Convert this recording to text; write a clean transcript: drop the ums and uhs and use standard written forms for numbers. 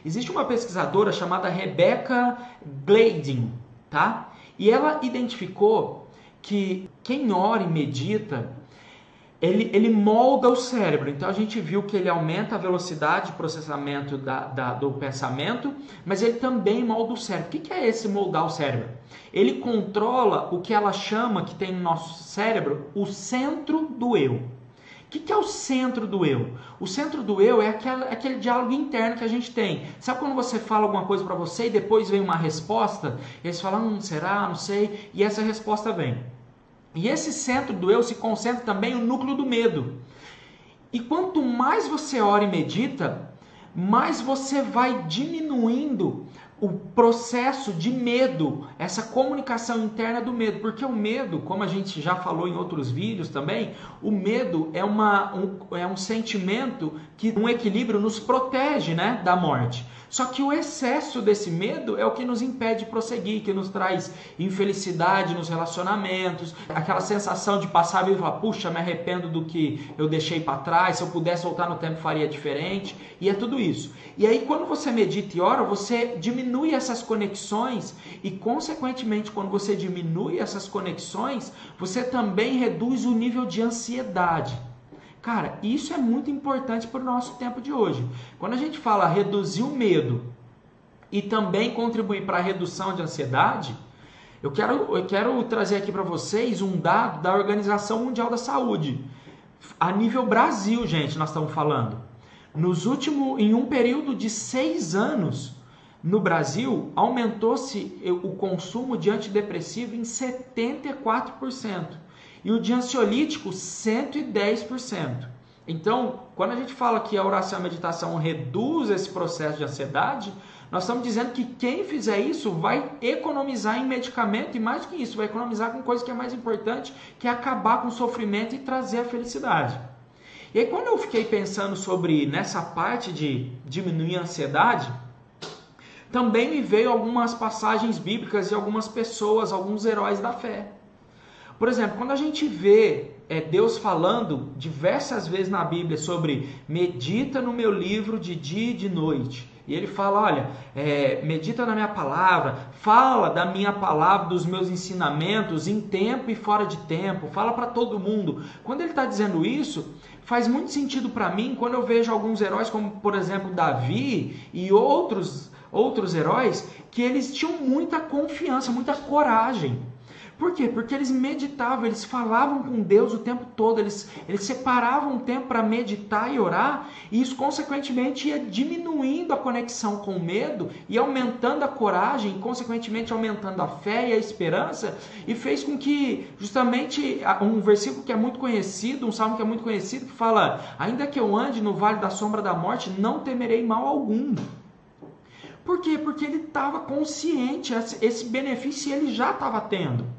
Existe uma pesquisadora chamada Rebecca Glading, tá? E ela identificou que quem ora e medita, ele molda o cérebro. Então a gente viu que ele aumenta a velocidade de processamento do pensamento, mas ele também molda o cérebro. O que é esse moldar o cérebro? Ele controla o que ela chama, que tem no nosso cérebro, o centro do eu. O que é o centro do eu? O centro do eu é aquele diálogo interno que a gente tem. Sabe quando você fala alguma coisa para você e depois vem uma resposta? E aí você fala, será? Não sei. E essa resposta vem. E esse centro do eu se concentra também no núcleo do medo. E quanto mais você ora e medita, mais você vai diminuindo o processo de medo, essa comunicação interna do medo. Porque o medo, como a gente já falou em outros vídeos também, o medo é um sentimento que, um equilíbrio, nos protege, né, da morte. Só que o excesso desse medo é o que nos impede de prosseguir, que nos traz infelicidade nos relacionamentos, aquela sensação de passar a vida e falar, puxa, me arrependo do que eu deixei para trás, se eu pudesse voltar no tempo faria diferente, e é tudo isso. E aí quando você medita e ora, você diminui essas conexões e consequentemente quando você diminui essas conexões, você também reduz o nível de ansiedade. Cara, isso é muito importante para o nosso tempo de hoje. Quando a gente fala reduzir o medo e também contribuir para a redução de ansiedade, eu quero trazer aqui para vocês um dado da Organização Mundial da Saúde. A nível Brasil, gente, nós estamos falando. Em um período de 6 anos, no Brasil, aumentou-se o consumo de antidepressivo em 74%. E o de ansiolítico, 110%. Então, quando a gente fala que a oração e a meditação reduz esse processo de ansiedade, nós estamos dizendo que quem fizer isso vai economizar em medicamento e mais do que isso, vai economizar com coisa que é mais importante, que é acabar com o sofrimento e trazer a felicidade. E aí, quando eu fiquei pensando sobre nessa parte de diminuir a ansiedade, também me veio algumas passagens bíblicas de algumas pessoas, alguns heróis da fé. Por exemplo, quando a gente vê Deus falando diversas vezes na Bíblia sobre medita no meu livro de dia e de noite. E ele fala, olha, medita na minha palavra, fala da minha palavra, dos meus ensinamentos em tempo e fora de tempo, fala para todo mundo. Quando ele está dizendo isso, faz muito sentido para mim quando eu vejo alguns heróis, como por exemplo Davi e outros heróis, que eles tinham muita confiança, muita coragem. Por quê? Porque eles meditavam, eles falavam com Deus o tempo todo, eles separavam um tempo para meditar e orar, e isso consequentemente ia diminuindo a conexão com o medo e aumentando a coragem, e consequentemente aumentando a fé e a esperança, e fez com que justamente um versículo que é muito conhecido, um salmo que é muito conhecido, que fala, ainda que eu ande no vale da sombra da morte, não temerei mal algum. Por quê? Porque ele estava consciente, esse benefício ele já estava tendo.